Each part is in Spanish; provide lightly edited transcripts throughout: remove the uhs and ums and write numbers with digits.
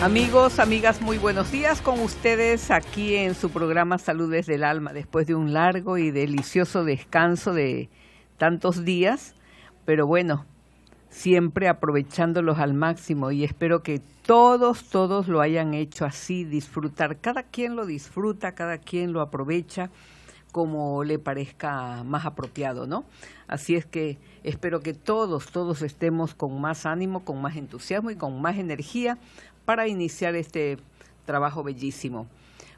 Amigos, amigas, muy buenos días con ustedes aquí en su programa Salud desde el Alma, después de un largo y delicioso descanso de tantos días, pero bueno, siempre aprovechándolos al máximo y espero que todos lo hayan hecho así, disfrutar. Cada quien lo disfruta, cada quien lo aprovecha como le parezca más apropiado, ¿no? Así es que espero que todos estemos con más ánimo, con más entusiasmo y con más energía para iniciar este trabajo bellísimo.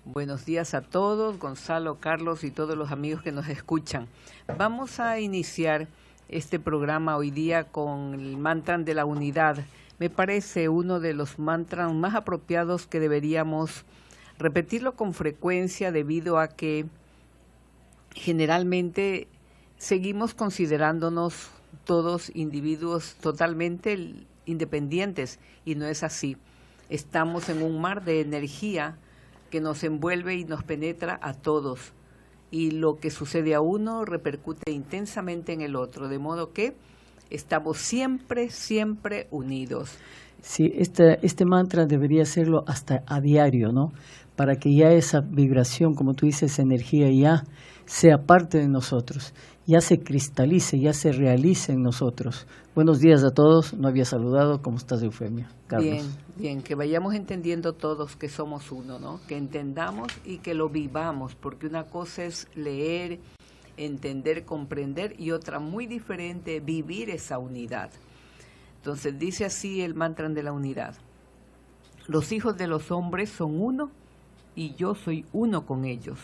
Buenos días a todos, Gonzalo, Carlos y todos los amigos que nos escuchan. Vamos a iniciar este programa hoy día con el mantra de la unidad. Me parece uno de los mantras más apropiados que deberíamos repetirlo con frecuencia debido a que generalmente seguimos considerándonos todos individuos totalmente independientes y no es así. Estamos en un mar de energía que nos envuelve y nos penetra a todos y lo que sucede a uno repercute intensamente en el otro, de modo que estamos siempre unidos. Sí, este mantra debería hacerlo hasta a diario, ¿no? Para que ya esa vibración, como tú dices, energía ya sea parte de nosotros, ya se cristalice, ya se realice en nosotros. Buenos días a todos, no había saludado, ¿cómo estás, Eufemia? Carlos. Bien, que vayamos entendiendo todos que somos uno, ¿no? Que entendamos y que lo vivamos, porque una cosa es leer, entender, comprender y otra muy diferente, vivir esa unidad. Entonces dice así el mantra de la unidad. Los hijos de los hombres son uno y yo soy uno con ellos.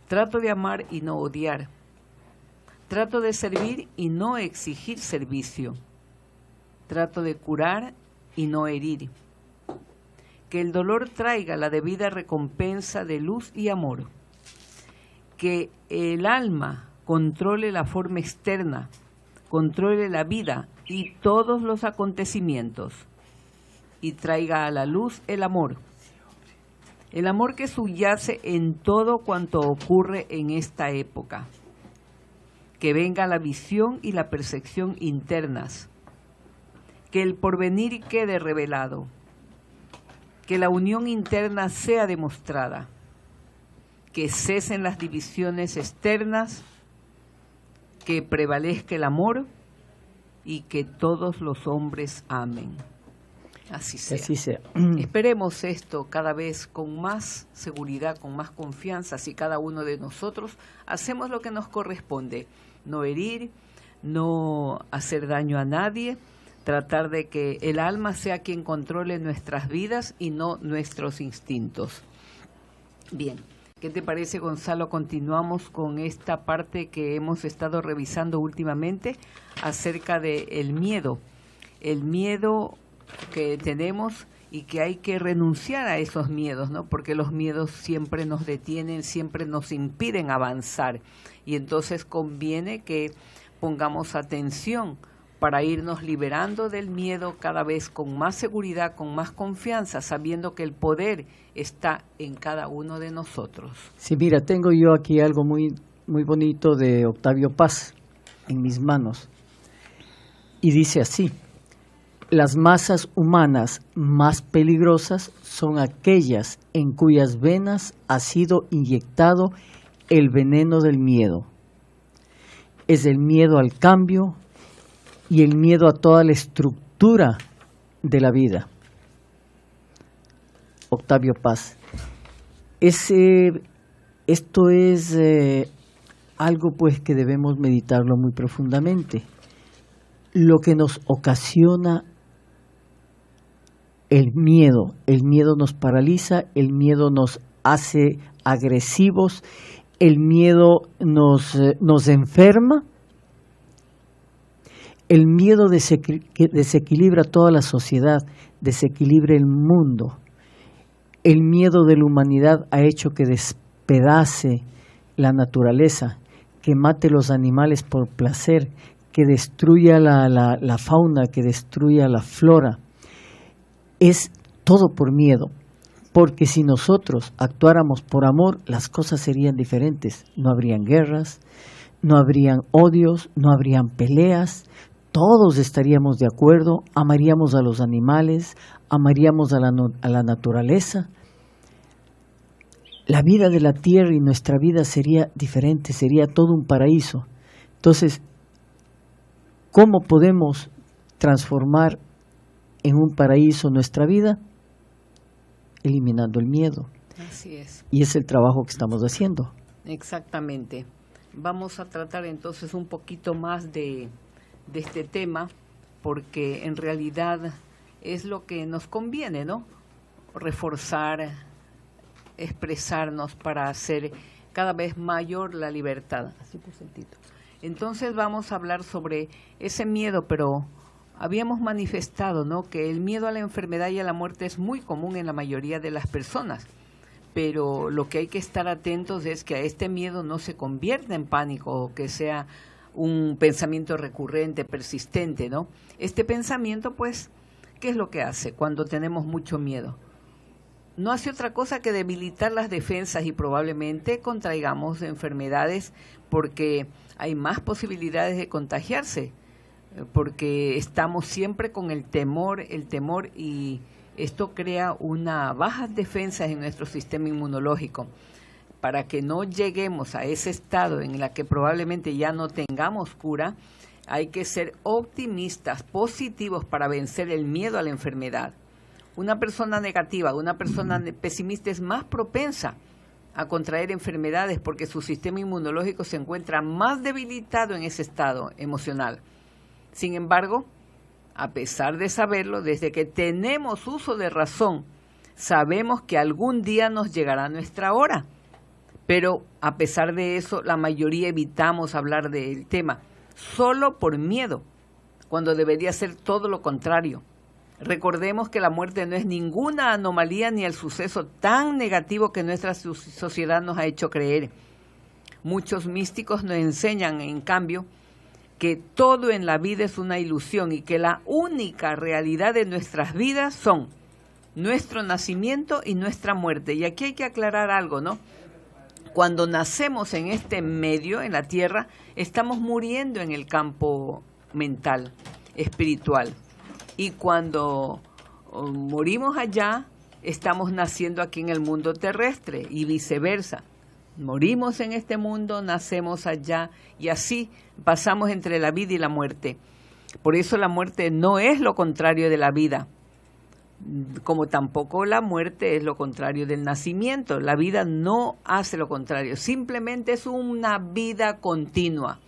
Trato de amar y no odiar. Trato de servir y no exigir servicio. Trato de curar y no herir. Que el dolor traiga la debida recompensa de luz y amor. Que el alma controle la forma externa, controle la vida y todos los acontecimientos y traiga a la luz el amor que subyace en todo cuanto ocurre en esta época, que venga la visión y la percepción internas, que el porvenir quede revelado, que la unión interna sea demostrada, que cesen las divisiones externas, que prevalezca el amor y que todos los hombres amen. Así sea. Así sea. Esperemos esto cada vez con más seguridad, con más confianza, si cada uno de nosotros hacemos lo que nos corresponde, no herir, no hacer daño a nadie, tratar de que el alma sea quien controle nuestras vidas y no nuestros instintos. Bien. ¿Qué te parece, Gonzalo? Continuamos con esta parte que hemos estado revisando últimamente acerca del miedo. El miedo que tenemos y que hay que renunciar a esos miedos, ¿no? Porque los miedos siempre nos detienen, siempre nos impiden avanzar. Y entonces conviene que pongamos atención para irnos liberando del miedo cada vez con más seguridad, con más confianza, sabiendo que el poder está en cada uno de nosotros. Sí, mira, tengo yo aquí algo muy bonito de Octavio Paz en mis manos. Y dice así: las masas humanas más peligrosas son aquellas en cuyas venas ha sido inyectado el veneno del miedo. Es el miedo al cambio y el miedo a toda la estructura de la vida. Octavio Paz. Esto es algo pues que debemos meditarlo muy profundamente. Lo que nos ocasiona el miedo nos paraliza, el miedo nos hace agresivos, el miedo nos enferma. El miedo desequilibra toda la sociedad, desequilibra el mundo. El miedo de la humanidad ha hecho que despedace la naturaleza, que mate los animales por placer, que destruya la fauna, que destruya la flora. Es todo por miedo, porque si nosotros actuáramos por amor, las cosas serían diferentes. No habrían guerras, no habrían odios, no habrían peleas. todos estaríamos de acuerdo, amaríamos a los animales, amaríamos a la naturaleza. La vida de la tierra y nuestra vida sería diferente, sería todo un paraíso. Entonces, ¿cómo podemos transformar en un paraíso nuestra vida? Eliminando el miedo. Así es. Y es el trabajo que estamos haciendo. Exactamente. Vamos a tratar entonces un poquito más de este tema, porque en realidad es lo que nos conviene, ¿no? Reforzar, expresarnos para hacer cada vez mayor la libertad. Así puse el título. Entonces vamos a hablar sobre ese miedo, pero habíamos manifestado, ¿no?, que el miedo a la enfermedad y a la muerte es muy común en la mayoría de las personas, pero lo que hay que estar atentos es que a este miedo no se convierta en pánico o que sea un pensamiento recurrente, persistente, ¿no? Este pensamiento, pues, ¿qué es lo que hace cuando tenemos mucho miedo? No hace otra cosa que debilitar las defensas y probablemente contraigamos enfermedades porque hay más posibilidades de contagiarse, porque estamos siempre con el temor y esto crea una bajas defensas en nuestro sistema inmunológico. Para que no lleguemos a ese estado en el que probablemente ya no tengamos cura, hay que ser optimistas, positivos para vencer el miedo a la enfermedad. Una persona negativa, una persona pesimista es más propensa a contraer enfermedades porque su sistema inmunológico se encuentra más debilitado en ese estado emocional. Sin embargo, a pesar de saberlo, desde que tenemos uso de razón, sabemos que algún día nos llegará nuestra hora. Pero a pesar de eso, la mayoría evitamos hablar del tema, solo por miedo, cuando debería ser todo lo contrario. Recordemos que la muerte no es ninguna anomalía ni el suceso tan negativo que nuestra sociedad nos ha hecho creer. Muchos místicos nos enseñan, en cambio, que todo en la vida es una ilusión y que la única realidad de nuestras vidas son nuestro nacimiento y nuestra muerte. Y aquí hay que aclarar algo, ¿no? Cuando nacemos en este medio, en la tierra, estamos muriendo en el campo mental, espiritual. Y cuando morimos allá, estamos naciendo aquí en el mundo terrestre y viceversa. Morimos en este mundo, nacemos allá y así pasamos entre la vida y la muerte. Por eso la muerte no es lo contrario de la vida, como tampoco la muerte es lo contrario del nacimiento. La vida no hace lo contrario, simplemente es una vida continua.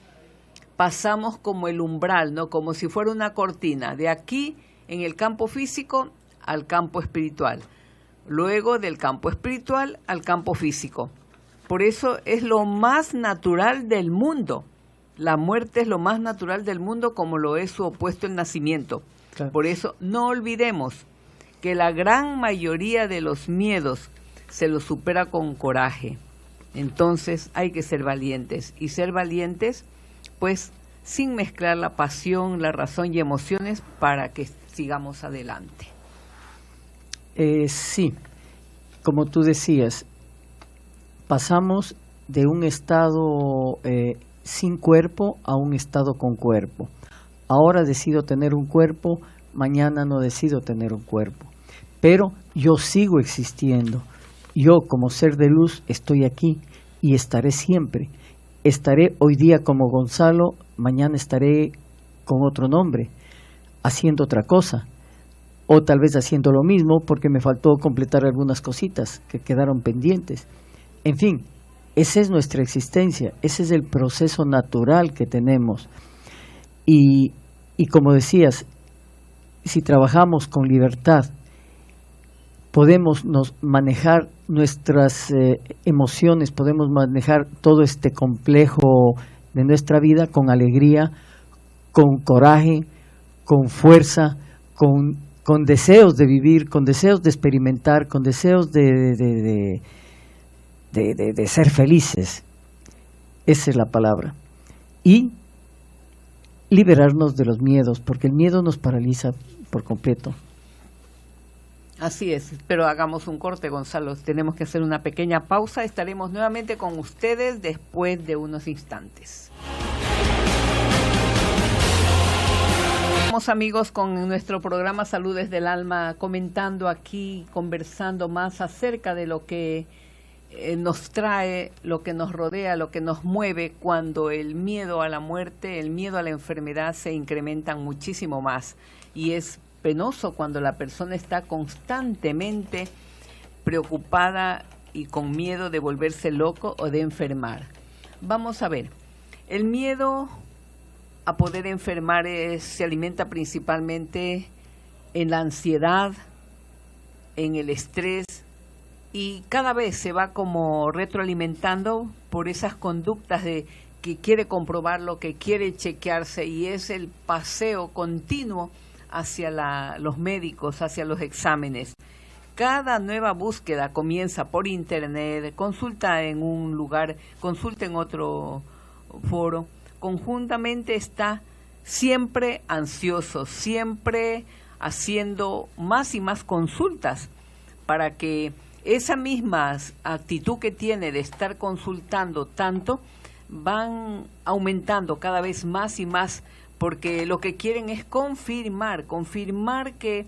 Pasamos como el umbral, ¿no? Como si fuera una cortina, de aquí en el campo físico al campo espiritual, luego del campo espiritual al campo físico. Por eso es lo más natural del mundo. La muerte es lo más natural del mundo, como lo es su opuesto el nacimiento. Claro. Por eso no olvidemos que la gran mayoría de los miedos se los supera con coraje. Entonces hay que ser valientes. Y ser valientes, pues, sin mezclar la pasión, la razón y emociones para que sigamos adelante. Sí, como tú decías, pasamos de un estado sin cuerpo a un estado con cuerpo. Ahora decido tener un cuerpo, mañana no decido tener un cuerpo. Pero yo sigo existiendo. Yo como ser de luz estoy aquí y estaré siempre. Estaré hoy día como Gonzalo, mañana estaré con otro nombre, haciendo otra cosa. O tal vez haciendo lo mismo porque me faltó completar algunas cositas que quedaron pendientes. En fin, esa es nuestra existencia, ese es el proceso natural que tenemos. Y como decías, si trabajamos con libertad, podemos manejar nuestras emociones, podemos manejar todo este complejo de nuestra vida con alegría, con coraje, con fuerza, con deseos de vivir, con deseos de experimentar, con deseos de ser felices. Esa es la palabra. Y liberarnos de los miedos, porque el miedo nos paraliza por completo. Así es, pero hagamos un corte, Gonzalo. Tenemos que hacer una pequeña pausa. Estaremos nuevamente con ustedes después de unos instantes. Continuamos, amigos, con nuestro programa Salud desde el Alma, comentando aquí, conversando más acerca de lo que nos trae, lo que nos rodea, lo que nos mueve cuando el miedo a la muerte, el miedo a la enfermedad se incrementan muchísimo más. Y es penoso cuando la persona está constantemente preocupada y con miedo de volverse loco o de enfermar. Vamos a ver, el miedo a poder enfermar se alimenta principalmente en la ansiedad, en el estrés, y cada vez se va como retroalimentando por esas conductas de que quiere comprobarlo, que quiere chequearse, y es el paseo continuo hacia los médicos, hacia los exámenes. Cada nueva búsqueda comienza por internet, consulta en un lugar, consulta en otro foro. Conjuntamente está siempre ansioso, siempre haciendo más y más consultas para que esa misma actitud que tiene de estar consultando tanto van aumentando cada vez más y más, porque lo que quieren es confirmar que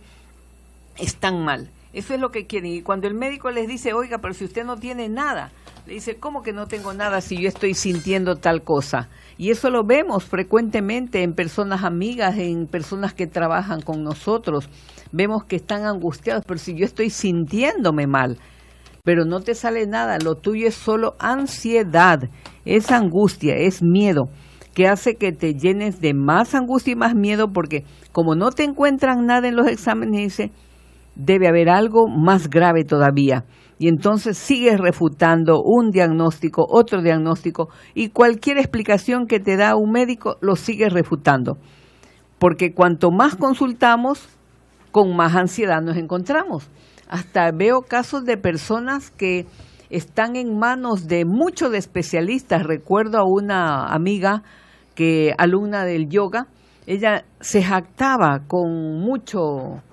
están mal. Eso es lo que quieren. Y cuando el médico les dice, oiga, pero si usted no tiene nada, le dice, ¿cómo que no tengo nada si yo estoy sintiendo tal cosa? Y eso lo vemos frecuentemente en personas amigas, en personas que trabajan con nosotros. Vemos que están angustiados, pero si yo estoy sintiéndome mal, pero no te sale nada, lo tuyo es solo ansiedad, es angustia, es miedo, que hace que te llenes de más angustia y más miedo, porque como no te encuentran nada en los exámenes, dice, debe haber algo más grave todavía. Y entonces sigues refutando un diagnóstico, otro diagnóstico, y cualquier explicación que te da un médico lo sigues refutando. Porque cuanto más consultamos, con más ansiedad nos encontramos. Hasta veo casos de personas que están en manos de muchos especialistas. Recuerdo a una amiga que alumna del yoga, ella se jactaba con mucho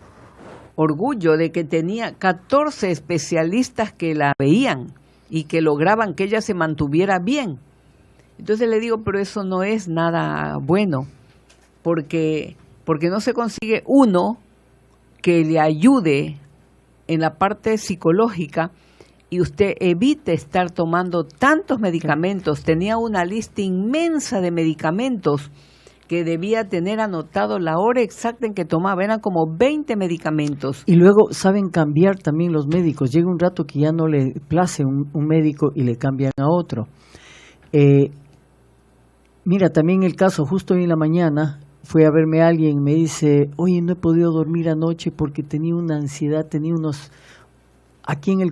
orgullo de que tenía 14 especialistas que la veían y que lograban que ella se mantuviera bien. Entonces le digo, pero eso no es nada bueno, porque no se consigue uno que le ayude en la parte psicológica y usted evite estar tomando tantos medicamentos. Tenía una lista inmensa de medicamentos que debía tener anotado la hora exacta en que tomaba, eran como 20 medicamentos. Y luego saben cambiar también los médicos. Llega un rato que ya no le place un médico y le cambian a otro. Mira, también el caso, justo hoy en la mañana, fue a verme alguien y me dice, oye, no he podido dormir anoche porque tenía una ansiedad, tenía unos... Aquí en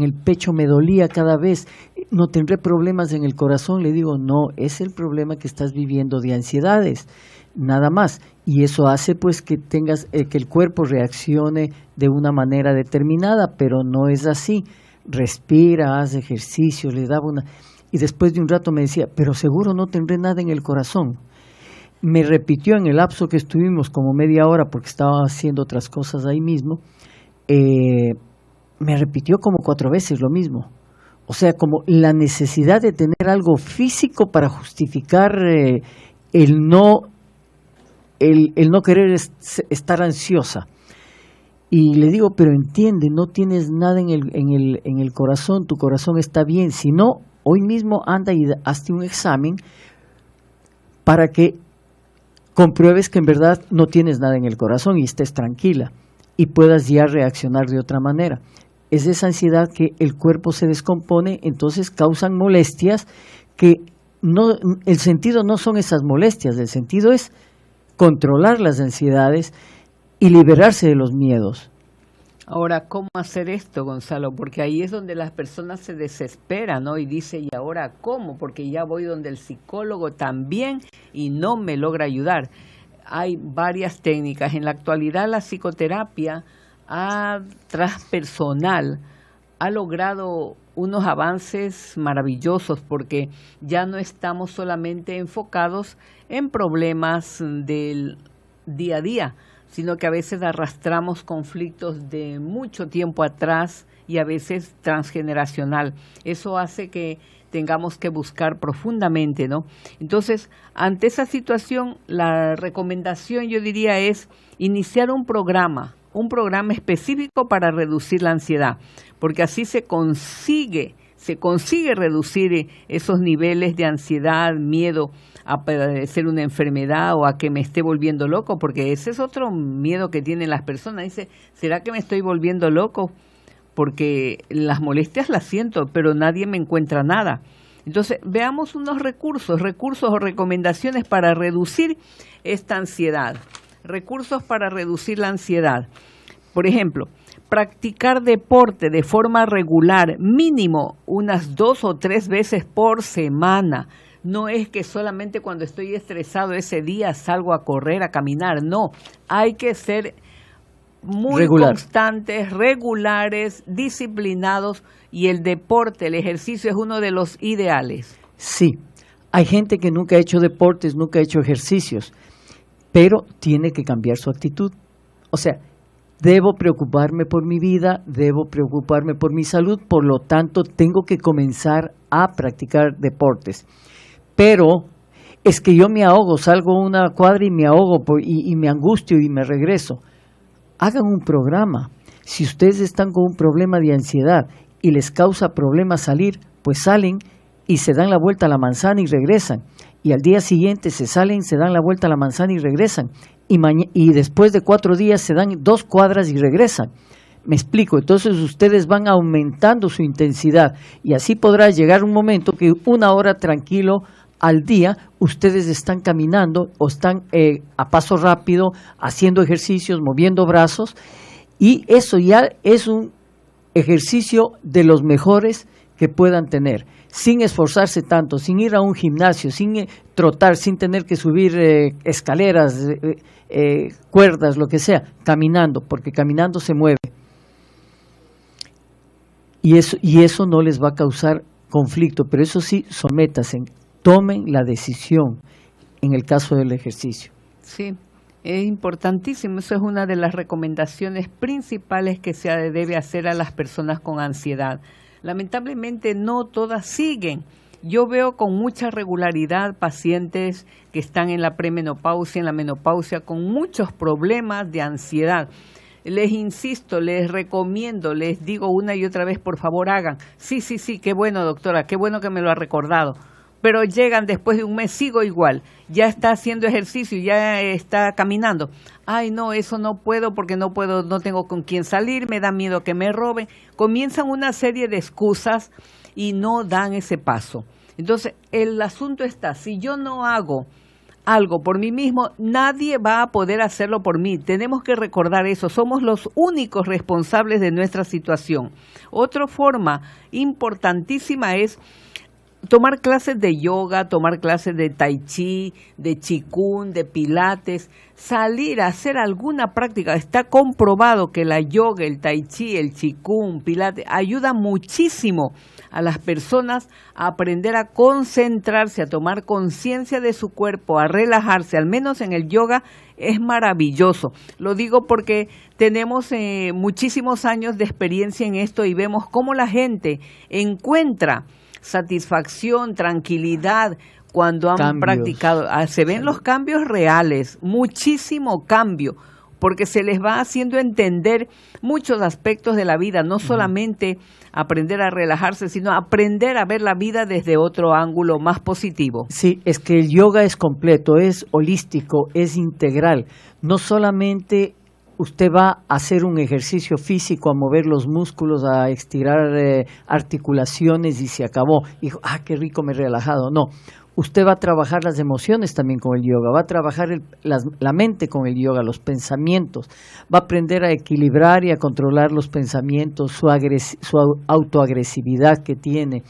el pecho me dolía cada vez, no tendré problemas en el corazón. Le digo, no, es el problema que estás viviendo de ansiedades, nada más. Y eso hace pues que tengas que el cuerpo reaccione de una manera determinada, pero no es así. Respira, haz ejercicio, le daba una... Y después de un rato me decía, pero seguro no tendré nada en el corazón. Me repitió en el lapso que estuvimos como media hora porque estaba haciendo otras cosas ahí mismo, me repitió como 4 veces lo mismo. O sea, como la necesidad de tener algo físico para justificar el no querer estar ansiosa. Y le digo, pero entiende, no tienes nada en el corazón, tu corazón está bien. Si no, hoy mismo anda y hazte un examen para que compruebes que en verdad no tienes nada en el corazón y estés tranquila y puedas ya reaccionar de otra manera. Es esa ansiedad que el cuerpo se descompone, entonces causan molestias que no, el sentido no son esas molestias, el sentido es controlar las ansiedades y liberarse de los miedos. Ahora, ¿cómo hacer esto, Gonzalo? Porque ahí es donde las personas se desesperan, ¿no? Y dice, ¿y ahora cómo? Porque ya voy donde el psicólogo también y no me logra ayudar. Hay varias técnicas. En la actualidad la psicoterapia transpersonal ha logrado unos avances maravillosos porque ya no estamos solamente enfocados en problemas del día a día, sino que a veces arrastramos conflictos de mucho tiempo atrás y a veces transgeneracional. Eso hace que tengamos que buscar profundamente, ¿no? Entonces, ante esa situación, la recomendación, yo diría, es iniciar un programa específico para reducir la ansiedad, porque así se consigue reducir esos niveles de ansiedad, miedo a padecer una enfermedad o a que me esté volviendo loco, porque ese es otro miedo que tienen las personas. Dice, ¿será que me estoy volviendo loco? Porque las molestias las siento, pero nadie me encuentra nada. Entonces, veamos unos recursos o recomendaciones para reducir esta ansiedad. Recursos para reducir la ansiedad. Por ejemplo, practicar deporte de forma regular, mínimo unas 2 o 3 veces por semana. No es que solamente cuando estoy estresado ese día salgo a correr, a caminar. No, hay que ser muy constantes, regulares, disciplinados, y el deporte, el ejercicio es uno de los ideales. Sí, hay gente que nunca ha hecho deportes, nunca ha hecho ejercicios, pero tiene que cambiar su actitud. O sea, debo preocuparme por mi vida, debo preocuparme por mi salud, por lo tanto tengo que comenzar a practicar deportes. Pero es que yo me ahogo, salgo a una cuadra y me ahogo y me angustio y me regreso. Hagan un programa. Si ustedes están con un problema de ansiedad y les causa problemas salir, pues salen y se dan la vuelta a la manzana y regresan. Y al día siguiente se salen, se dan la vuelta a la manzana y regresan. Y después de 4 días se dan 2 cuadras y regresan. Me explico, entonces ustedes van aumentando su intensidad y así podrá llegar un momento que 1 hora tranquilo al día ustedes están caminando o están a paso rápido, haciendo ejercicios, moviendo brazos, y eso ya es un ejercicio de los mejores que puedan tener, sin esforzarse tanto, sin ir a un gimnasio, sin trotar, sin tener que subir escaleras, cuerdas, lo que sea, caminando, porque caminando se mueve. Y eso no les va a causar conflicto, pero eso sí, sométanse, tomen la decisión en el caso del ejercicio. Sí, es importantísimo, eso es una de las recomendaciones principales que se debe hacer a las personas con ansiedad. Lamentablemente no todas siguen. Yo veo con mucha regularidad pacientes que están en la premenopausia, en la menopausia, con muchos problemas de ansiedad. Les insisto, les recomiendo, les digo una y otra vez, por favor hagan. Sí, qué bueno, doctora, qué bueno que me lo ha recordado. Pero llegan después de un mes, sigo igual, ya está haciendo ejercicio, ya está caminando. Ay, no, eso no puedo porque no tengo con quién salir, me da miedo que me roben. Comienzan una serie de excusas y no dan ese paso. Entonces, el asunto está, si yo no hago algo por mí mismo, nadie va a poder hacerlo por mí. Tenemos que recordar eso, somos los únicos responsables de nuestra situación. Otra forma importantísima es tomar clases de yoga, tomar clases de tai chi, de qigong, de pilates, salir a hacer alguna práctica. Está comprobado que la yoga, el tai chi, el qigong, pilates, ayuda muchísimo a las personas a aprender a concentrarse, a tomar conciencia de su cuerpo, a relajarse. Al menos en el yoga es maravilloso. Lo digo porque tenemos muchísimos años de experiencia en esto y vemos cómo la gente encuentra satisfacción, tranquilidad cuando han practicado. Se ven los cambios reales, muchísimo cambio, porque se les va haciendo entender muchos aspectos de la vida, no solamente aprender a relajarse, sino aprender a ver la vida desde otro ángulo más positivo. Sí, es que el yoga es completo, es holístico, es integral. No solamente usted va a hacer un ejercicio físico, a mover los músculos, a estirar articulaciones y se acabó. Y dijo, qué rico, me he relajado. No, usted va a trabajar las emociones también con el yoga, va a trabajar la mente con el yoga, los pensamientos, va a aprender a equilibrar y a controlar los pensamientos, su autoagresividad que tiene,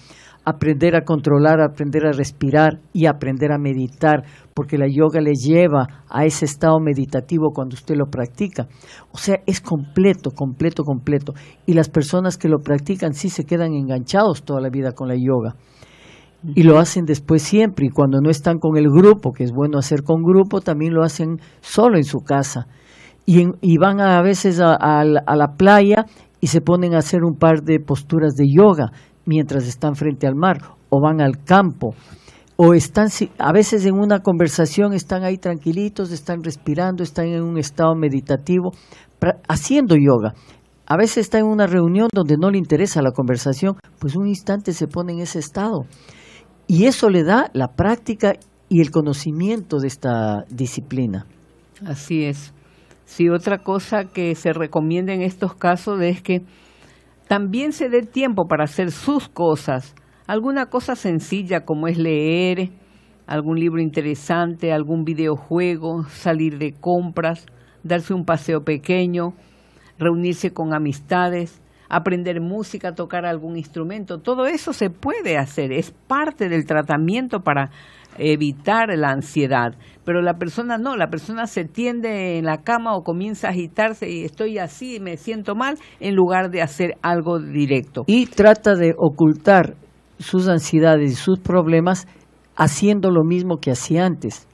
aprender a controlar, aprender a respirar y aprender a meditar, porque la yoga le lleva a ese estado meditativo cuando usted lo practica. O sea, es completo. Y las personas que lo practican sí se quedan enganchados toda la vida con la yoga. Y lo hacen después siempre, y cuando no están con el grupo, que es bueno hacer con grupo, también lo hacen solo en su casa. y van a veces a la playa y se ponen a hacer un par de posturas de yoga mientras están frente al mar, o van al campo, o están a veces en una conversación, están ahí tranquilitos, están respirando, están en un estado meditativo, haciendo yoga. A veces está en una reunión donde no le interesa la conversación, pues un instante se pone en ese estado. Y eso le da la práctica y el conocimiento de esta disciplina. Así es. Sí, otra cosa que se recomienda en estos casos es que también se dé tiempo para hacer sus cosas. Alguna cosa sencilla como es leer, algún libro interesante, algún videojuego, salir de compras, darse un paseo pequeño, reunirse con amistades, aprender música, tocar algún instrumento. Todo eso se puede hacer, es parte del tratamiento para evitar la ansiedad. Pero la persona no, la persona se tiende en la cama o comienza a agitarse y estoy así, me siento mal, en lugar de hacer algo directo. Y trata de ocultar sus ansiedades y sus problemas haciendo lo mismo que hacía antes,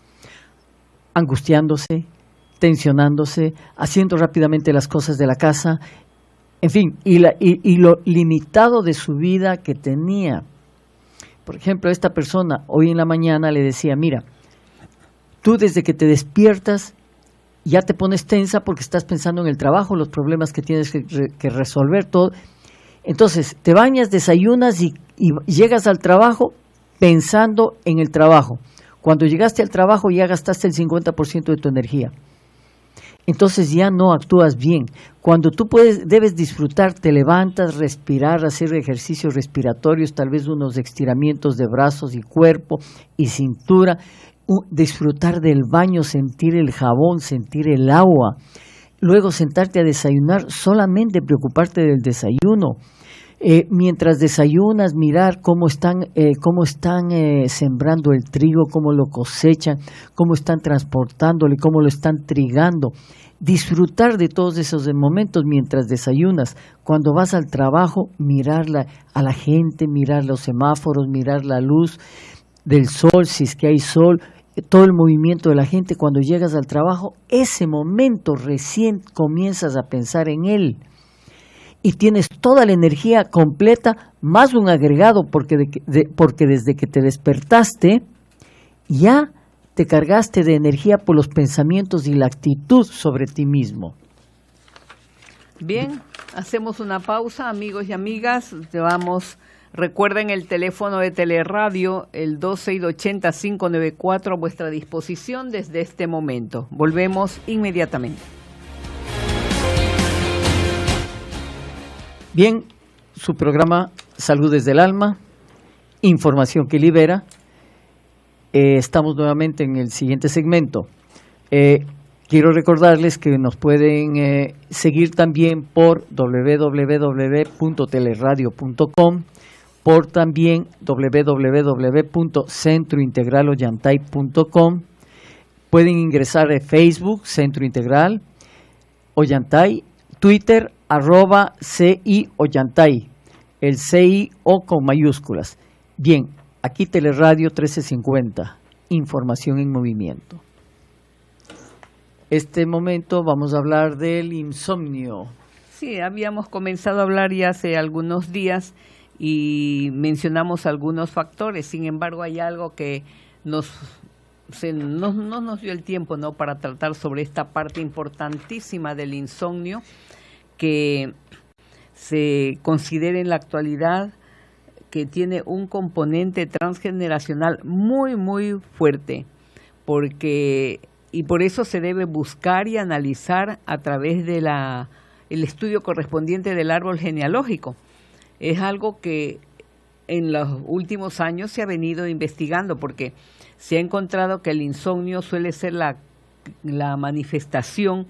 angustiándose, tensionándose, haciendo rápidamente las cosas de la casa, en fin, y lo limitado de su vida que tenía. Por ejemplo, esta persona hoy en la mañana le decía, mira, tú desde que te despiertas ya te pones tensa porque estás pensando en el trabajo, los problemas que tienes que resolver, todo. Entonces, te bañas, desayunas y llegas al trabajo pensando en el trabajo. Cuando llegaste al trabajo ya gastaste el 50% de tu energía. Entonces ya no actúas bien. Cuando tú debes disfrutar, te levantas, respirar, hacer ejercicios respiratorios, tal vez unos estiramientos de brazos y cuerpo y cintura, disfrutar del baño, sentir el jabón, sentir el agua, luego sentarte a desayunar, solamente preocuparte del desayuno. Mientras desayunas, mirar cómo están sembrando el trigo, cómo lo cosechan, cómo están transportándolo, cómo lo están trigando. Disfrutar de todos esos momentos mientras desayunas. Cuando vas al trabajo, mirar a la gente, mirar los semáforos, mirar la luz del sol, si es que hay sol, todo el movimiento de la gente. Cuando llegas al trabajo, ese momento recién comienzas a pensar en él. Y tienes toda la energía completa, más un agregado, porque desde que te despertaste, ya te cargaste de energía por los pensamientos y la actitud sobre ti mismo. Bien, hacemos una pausa, amigos y amigas. Recuerden el teléfono de Teleradio, el 2680-594, a vuestra disposición desde este momento. Volvemos inmediatamente. Bien, su programa Salud desde el Alma, información que libera. Estamos nuevamente en el siguiente segmento. Quiero recordarles que nos pueden seguir también por www.teleradio.com, por también www.centrointegralollantay.com. Pueden ingresar a Facebook, Centro Integral Ollantay, Twitter, @CI Ollantay, el CI O con mayúsculas. Bien, aquí Teleradio 1350, información en movimiento. Este momento vamos a hablar del insomnio. Sí, habíamos comenzado a hablar ya hace algunos días y mencionamos algunos factores. Sin embargo, hay algo que no nos dio el tiempo, ¿no?, para tratar sobre esta parte importantísima del insomnio, que se considera en la actualidad que tiene un componente transgeneracional muy, muy fuerte, y por eso se debe buscar y analizar a través de el estudio correspondiente del árbol genealógico. Es algo que en los últimos años se ha venido investigando, porque se ha encontrado que el insomnio suele ser la manifestación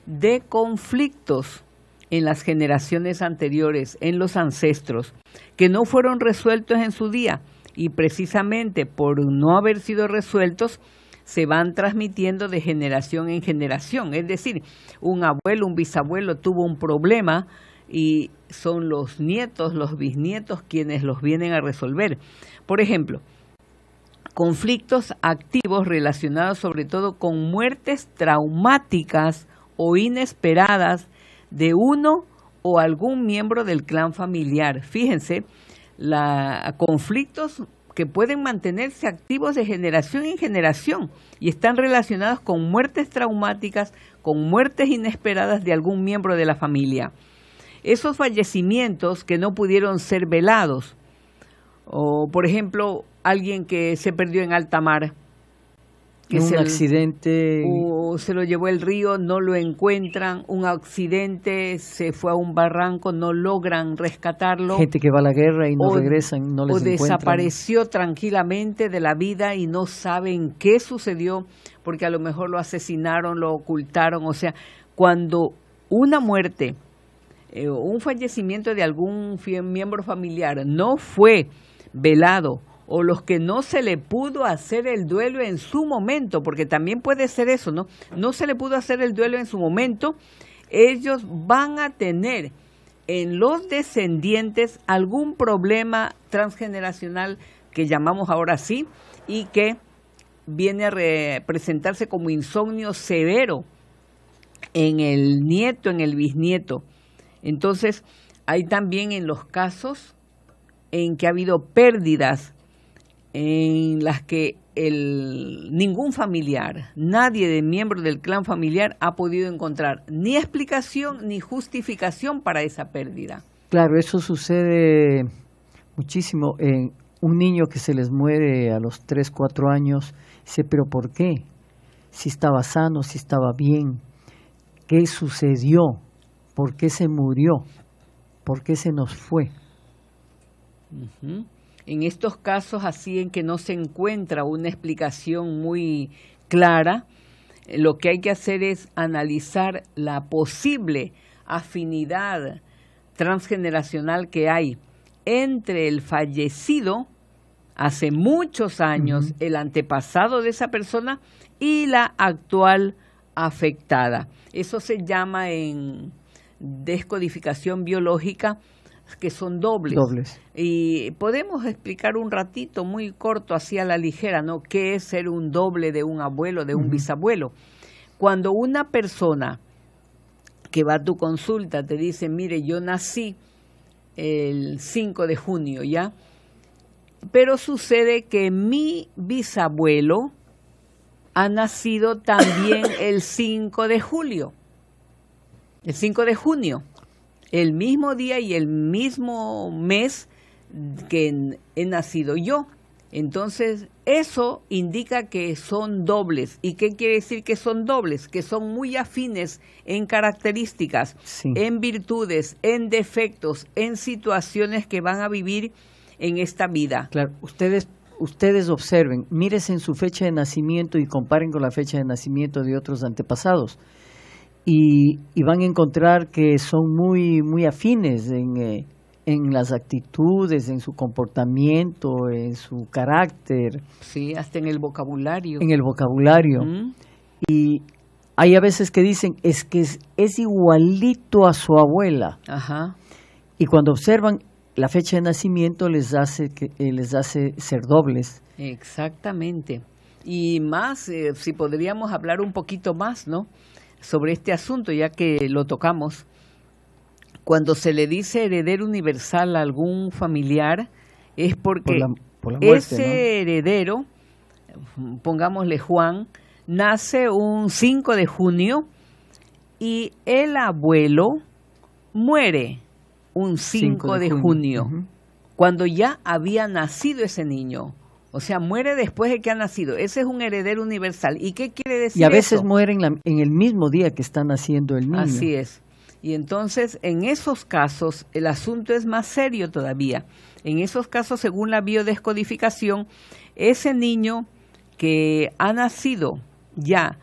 de conflictos en las generaciones anteriores, en los ancestros, que no fueron resueltos en su día, y precisamente por no haber sido resueltos, se van transmitiendo de generación en generación. Es decir, un abuelo, un bisabuelo tuvo un problema y son los nietos, los bisnietos quienes los vienen a resolver. Por ejemplo, conflictos activos relacionados sobre todo con muertes traumáticas o inesperadas de uno o algún miembro del clan familiar. Fíjense, conflictos que pueden mantenerse activos de generación en generación y están relacionados con muertes traumáticas, con muertes inesperadas de algún miembro de la familia. Esos fallecimientos que no pudieron ser velados, o por ejemplo, alguien que se perdió en alta mar, que un accidente, o se lo llevó el río, no lo encuentran, un accidente, se fue a un barranco, no logran rescatarlo. Gente que va a la guerra y no regresan, no les encuentran. O desapareció tranquilamente de la vida y no saben qué sucedió, porque a lo mejor lo asesinaron, lo ocultaron. O sea, cuando una muerte, un fallecimiento de algún miembro familiar no fue velado, o los que no se le pudo hacer el duelo en su momento, porque también puede ser eso, ¿no? No se le pudo hacer el duelo en su momento, ellos van a tener en los descendientes algún problema transgeneracional que llamamos ahora así, y que viene a representarse como insomnio severo en el nieto, en el bisnieto. Entonces, hay también en los casos en que ha habido pérdidas en las que ningún familiar, nadie de miembro del clan familiar ha podido encontrar ni explicación ni justificación para esa pérdida. Claro, eso sucede muchísimo. Un niño que se les muere a los 3, 4 años, dice, ¿pero por qué? Si estaba sano, si estaba bien, ¿qué sucedió? ¿Por qué se murió? ¿Por qué se nos fue? Uh-huh. En estos casos así en que no se encuentra una explicación muy clara, lo que hay que hacer es analizar la posible afinidad transgeneracional que hay entre el fallecido hace muchos años, el antepasado de esa persona, y la actual afectada. Eso se llama en descodificación biológica que son dobles. Y podemos explicar un ratito, muy corto, así a la ligera, ¿no? ¿Qué es ser un doble de un abuelo, de un bisabuelo? Cuando una persona que va a tu consulta te dice, mire, yo nací el 5 de junio, ¿ya? Pero sucede que mi bisabuelo ha nacido también el 5 de julio, el 5 de junio. El mismo día y el mismo mes que he nacido yo. Entonces, eso indica que son dobles. ¿Y qué quiere decir que son dobles? Que son muy afines en características, sí, en virtudes, en defectos, en situaciones que van a vivir en esta vida. Claro, ustedes observen, mírese en su fecha de nacimiento y comparen con la fecha de nacimiento de otros antepasados. Y van a encontrar que son muy, muy afines en las actitudes, en su comportamiento, en su carácter. Sí, hasta en el vocabulario. En el vocabulario. Y hay a veces que dicen, es que es igualito a su abuela. Ajá. Y cuando observan la fecha de nacimiento les hace ser dobles. Exactamente. Y más, si podríamos hablar un poquito más, ¿no?, sobre este asunto, ya que lo tocamos. Cuando se le dice heredero universal a algún familiar, es porque por la muerte, ese, ¿no?, heredero, pongámosle Juan, nace un 5 de junio y el abuelo muere un 5 de junio, cuando ya había nacido ese niño. O sea, muere después de que ha nacido. Ese es un heredero universal. ¿Y qué quiere decir eso? Y a veces mueren en el mismo día que está naciendo el niño. Así es. Y entonces, en esos casos, el asunto es más serio todavía. En esos casos, según la biodescodificación, ese niño que ha nacido ya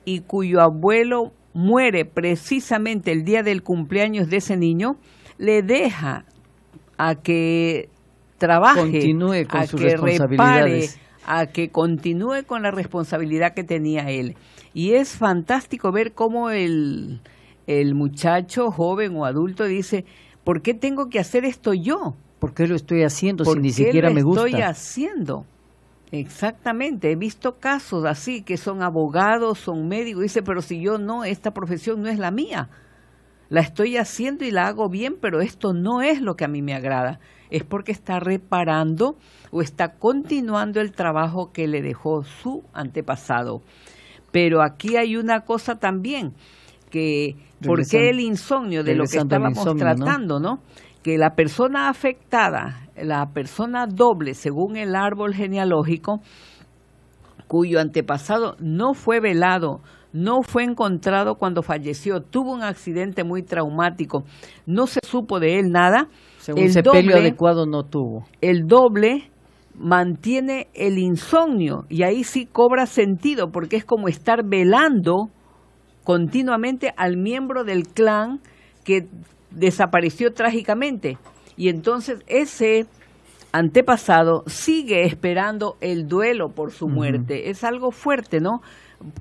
y cuyo abuelo muere precisamente el día del cumpleaños de ese niño, le deja a que trabaje, continúe con a sus que responsabilidades, repare, a que continúe con la responsabilidad que tenía él. Y es fantástico ver cómo el muchacho joven o adulto dice, ¿por qué tengo que hacer esto yo? ¿Por qué lo estoy haciendo si ni siquiera me gusta? ¿Por qué lo estoy haciendo? Exactamente, he visto casos así, que son abogados, son médicos, dice, pero si yo no, esta profesión no es la mía, la estoy haciendo y la hago bien, pero esto no es lo que a mí me agrada, es porque está reparando o está continuando el trabajo que le dejó su antepasado. Pero aquí hay una cosa también, que ¿por qué el insomnio? De lo que estábamos tratando, ¿no? Que la persona afectada, la persona doble, según el árbol genealógico, cuyo antepasado no fue velado, no fue encontrado cuando falleció, tuvo un accidente muy traumático, no se supo de él nada. Según sepelio adecuado no tuvo. El doble mantiene el insomnio y ahí sí cobra sentido, porque es como estar velando continuamente al miembro del clan que desapareció trágicamente, y entonces ese antepasado sigue esperando el duelo por su muerte. Es algo fuerte, ¿no?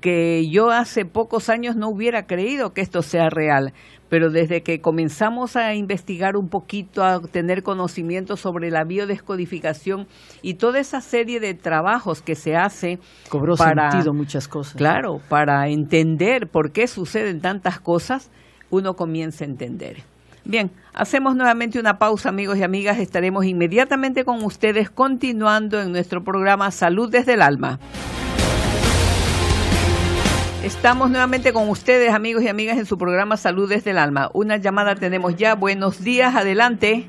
Que yo hace pocos años no hubiera creído que esto sea real, pero desde que comenzamos a investigar un poquito, a tener conocimiento sobre la biodescodificación y toda esa serie de trabajos que se hace cobró sentido muchas cosas. Claro, para entender por qué suceden tantas cosas, uno comienza a entender. Bien, hacemos nuevamente una pausa, amigos y amigas. Estaremos inmediatamente con ustedes continuando en nuestro programa Salud desde el Alma. Estamos nuevamente con ustedes, amigos y amigas, en su programa Salud desde el Alma. Una llamada tenemos ya. Buenos días, adelante.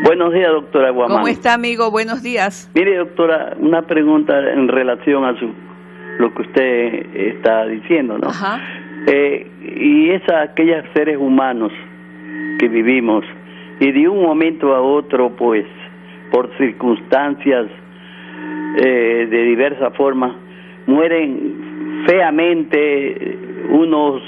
Buenos días, doctora Guamán. ¿Cómo está, amigo? Buenos días. Mire, doctora, una pregunta en relación a lo que usted está diciendo, ¿no? Ajá. Y es a aquellos seres humanos que vivimos y de un momento a otro, pues, por circunstancias de diversa forma, mueren feamente, unos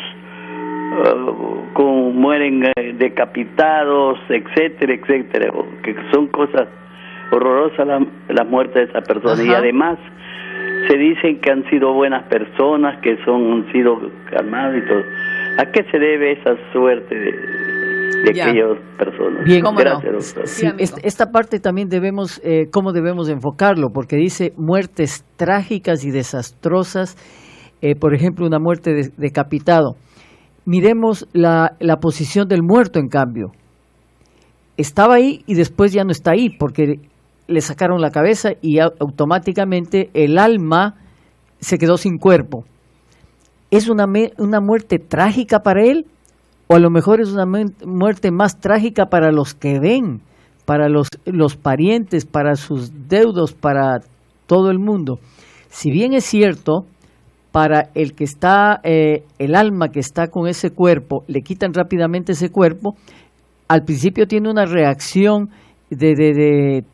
mueren decapitados, etcétera, etcétera, que son cosas horrorosas la muerte de esa persona. Ajá. Y además se dicen que han sido buenas personas, que han sido calmados y todo. ¿A qué se debe esa suerte de aquellas personas? Bien, gracias, no. doctor. Sí, esta parte también debemos, ¿cómo debemos enfocarlo? Porque dice muertes trágicas y desastrosas, por ejemplo, una muerte decapitado. Miremos la posición del muerto, en cambio. Estaba ahí y después ya no está ahí, porque le sacaron la cabeza y automáticamente el alma se quedó sin cuerpo. ¿Es una muerte trágica para él? O a lo mejor es una muerte más trágica para los que ven, para los parientes, para sus deudos, para todo el mundo. Si bien es cierto, para el que está, el alma que está con ese cuerpo, le quitan rápidamente ese cuerpo, al principio tiene una reacción de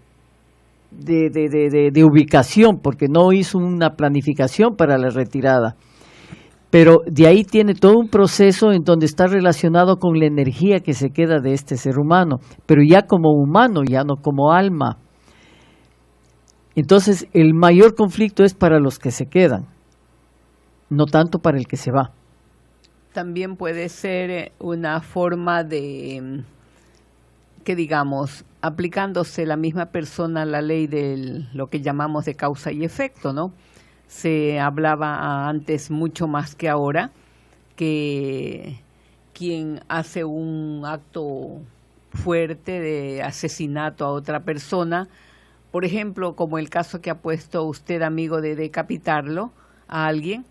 ubicación, porque no hizo una planificación para la retirada. Pero de ahí tiene todo un proceso en donde está relacionado con la energía que se queda de este ser humano, pero ya como humano, ya no como alma. Entonces, el mayor conflicto es para los que se quedan, no tanto para el que se va. También puede ser una forma de, que digamos, aplicándose la misma persona la ley de lo que llamamos de causa y efecto, ¿no? Se hablaba antes mucho más que ahora que quien hace un acto fuerte de asesinato a otra persona, por ejemplo, como el caso que ha puesto usted, amigo, de decapitarlo a alguien,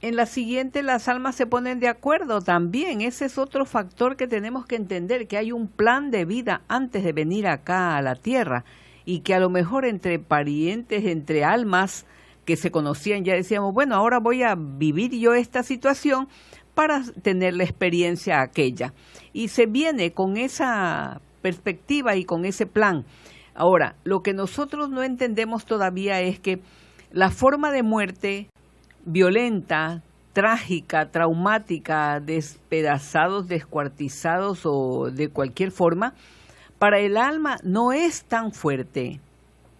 en la siguiente las almas se ponen de acuerdo también. Ese es otro factor que tenemos que entender, que hay un plan de vida antes de venir acá a la tierra y que a lo mejor entre parientes, entre almas que se conocían, ya decíamos, bueno, ahora voy a vivir yo esta situación para tener la experiencia aquella. Y se viene con esa perspectiva y con ese plan. Ahora, lo que nosotros no entendemos todavía es que la forma de muerte violenta, trágica, traumática, despedazados, descuartizados o de cualquier forma, para el alma no es tan fuerte.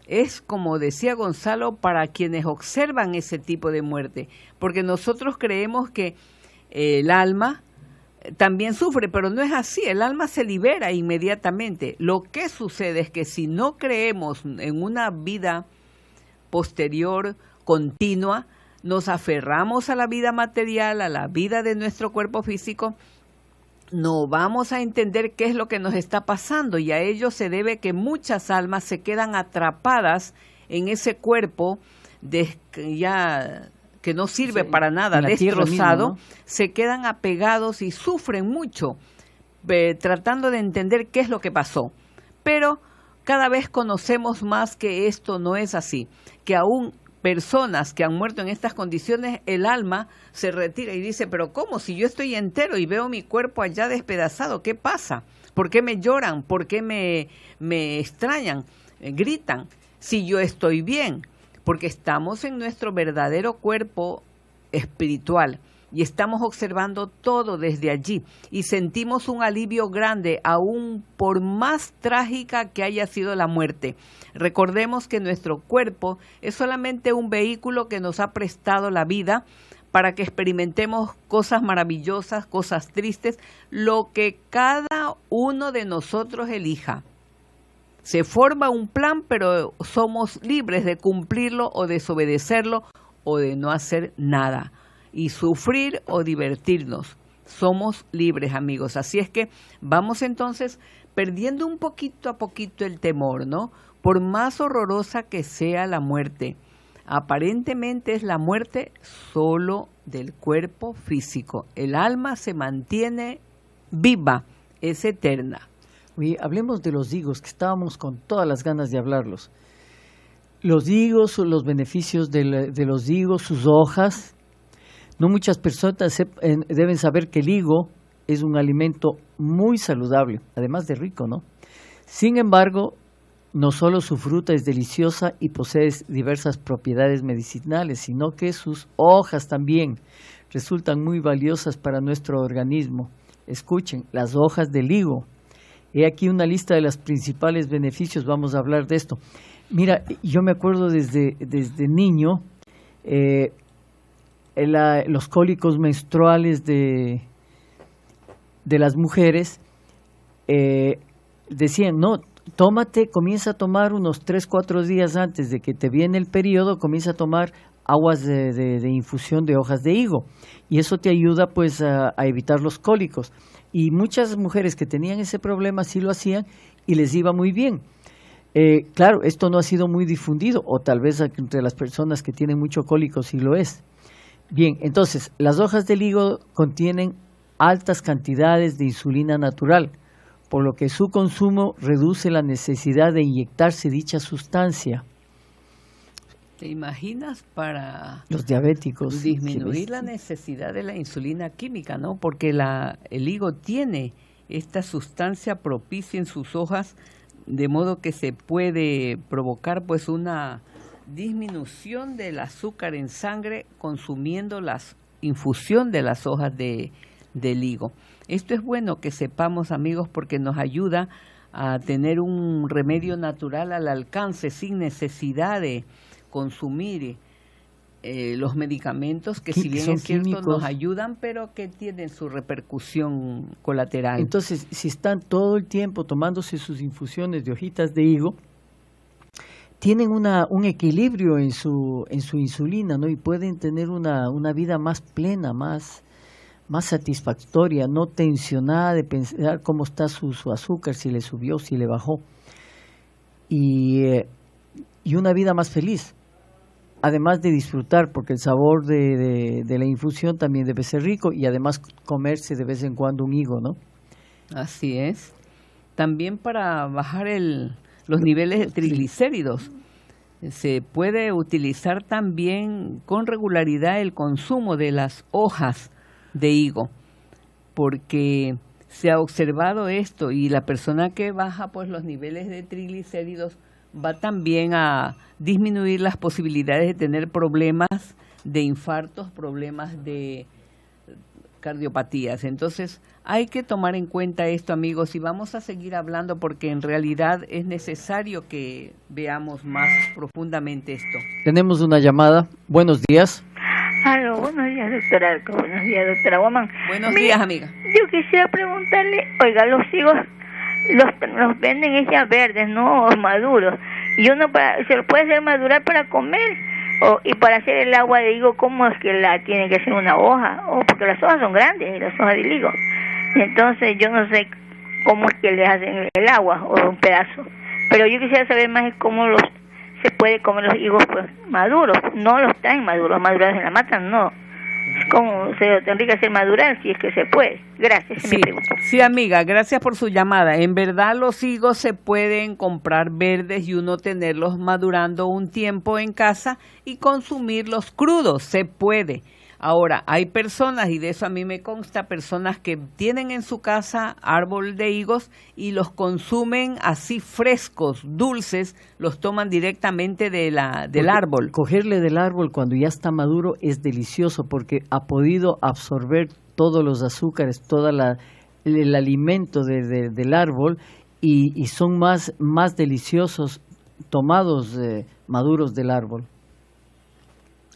Es, como decía Gonzalo, para quienes observan ese tipo de muerte, porque nosotros creemos que el alma también sufre, pero no es así, el alma se libera inmediatamente. Lo que sucede es que si no creemos en una vida posterior continua, nos aferramos a la vida material, a la vida de nuestro cuerpo físico, no vamos a entender qué es lo que nos está pasando, y a ello se debe que muchas almas se quedan atrapadas en ese cuerpo ya que no sirve para nada, destrozado, mismo, ¿no? Se quedan apegados y sufren mucho tratando de entender qué es lo que pasó. Pero cada vez conocemos más que esto no es así, que aún personas que han muerto en estas condiciones, el alma se retira y dice, pero ¿cómo? Si yo estoy entero y veo mi cuerpo allá despedazado, ¿qué pasa? ¿Por qué me lloran? ¿Por qué me extrañan? Gritan. Si yo estoy bien, porque estamos en nuestro verdadero cuerpo espiritual y estamos observando todo desde allí y sentimos un alivio grande, aún por más trágica que haya sido la muerte. Recordemos que nuestro cuerpo es solamente un vehículo que nos ha prestado la vida para que experimentemos cosas maravillosas, cosas tristes, lo que cada uno de nosotros elija. Se forma un plan, pero somos libres de cumplirlo o desobedecerlo o de no hacer nada. Y sufrir o divertirnos. Somos libres, amigos. Así es que vamos entonces perdiendo un poquito a poquito el temor, ¿no? Por más horrorosa que sea la muerte, aparentemente es la muerte solo del cuerpo físico. El alma se mantiene viva, es eterna. Oye, hablemos de los higos, que estábamos con todas las ganas de hablarlos. Los higos, los beneficios de los higos, sus hojas. No muchas personas deben saber que el higo es un alimento muy saludable, además de rico, ¿no? Sin embargo, no solo su fruta es deliciosa y posee diversas propiedades medicinales, sino que sus hojas también resultan muy valiosas para nuestro organismo. Escuchen, las hojas del higo. He aquí una lista de los principales beneficios, vamos a hablar de esto. Mira, yo me acuerdo desde niño, los cólicos menstruales de las mujeres, decían, no, comienza a tomar unos 3-4 días antes de que te viene el periodo, comienza a tomar aguas de infusión de hojas de higo, y eso te ayuda pues a evitar los cólicos. Y muchas mujeres que tenían ese problema sí lo hacían y les iba muy bien. Claro, esto no ha sido muy difundido, o tal vez entre las personas que tienen mucho cólico sí lo es. Bien, entonces, las hojas del higo contienen altas cantidades de insulina natural, por lo que su consumo reduce la necesidad de inyectarse dicha sustancia. ¿Te imaginas para los diabéticos disminuir la necesidad de la insulina química, ¿no? Porque el higo tiene esta sustancia propicia en sus hojas, de modo que se puede provocar pues una disminución del azúcar en sangre consumiendo la infusión de las hojas del higo. Esto es bueno que sepamos, amigos, porque nos ayuda a tener un remedio natural al alcance sin necesidad de consumir los medicamentos que si bien es cierto nos ayudan, pero que tienen su repercusión colateral. Entonces, si están todo el tiempo tomándose sus infusiones de hojitas de higo, tienen un equilibrio en su insulina, ¿no? Y pueden tener una vida más plena, más satisfactoria, no tensionada de pensar cómo está su azúcar, si le subió, si le bajó, y una vida más feliz, además de disfrutar, porque el sabor de la infusión también debe ser rico, y además comerse de vez en cuando un higo, ¿no? Así es. También para bajar los niveles de triglicéridos. Se puede utilizar también con regularidad el consumo de las hojas de higo, porque se ha observado esto, y la persona que baja pues los niveles de triglicéridos va también a disminuir las posibilidades de tener problemas de infartos, problemas de cardiopatías. Entonces hay que tomar en cuenta esto, amigos, y vamos a seguir hablando porque en realidad es necesario que veamos más profundamente esto. Tenemos una llamada. Buenos días. Aló, buenos días, doctora. Buenos días, doctora Guamán. Buenos días, amiga. Yo quisiera preguntarle, oiga, los higos los venden ya verdes, no maduros. Y uno se lo puede hacer madurar para comer, y para hacer el agua de higo, ¿cómo es que la tiene que hacer una hoja? Porque las hojas son grandes, las hojas del higo. Entonces yo no sé cómo es que le hacen el agua o un pedazo. Pero yo quisiera saber más cómo se puede comer los higos pues maduros. No los traen maduros en la mata, no. ¿Cómo se tendría que hacer madurar si es que se puede? Gracias. Sí, amiga, gracias por su llamada. En verdad los higos se pueden comprar verdes y uno tenerlos madurando un tiempo en casa y consumirlos crudos, se puede. Ahora, hay personas, y de eso a mí me consta, personas que tienen en su casa árbol de higos y los consumen así frescos, dulces, los toman directamente del árbol. Cogerle del árbol cuando ya está maduro es delicioso porque ha podido absorber todos los azúcares, todo el alimento del árbol y son más deliciosos tomados maduros del árbol.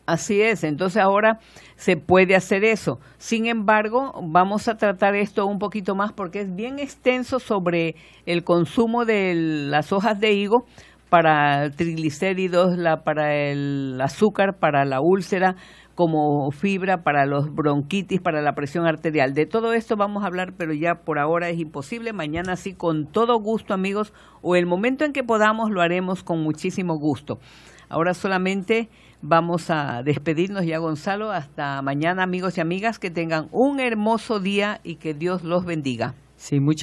Así es, entonces ahora se puede hacer eso. Sin embargo, vamos a tratar esto un poquito más porque es bien extenso sobre el consumo de las hojas de higo para triglicéridos, para el azúcar, para la úlcera, como fibra, para los bronquitis, para la presión arterial. De todo esto vamos a hablar, pero ya por ahora es imposible. Mañana sí, con todo gusto, amigos, o el momento en que podamos lo haremos con muchísimo gusto. Ahora solamente vamos a despedirnos ya, Gonzalo. Hasta mañana, amigos y amigas, que tengan un hermoso día y que Dios los bendiga. Sí, muchas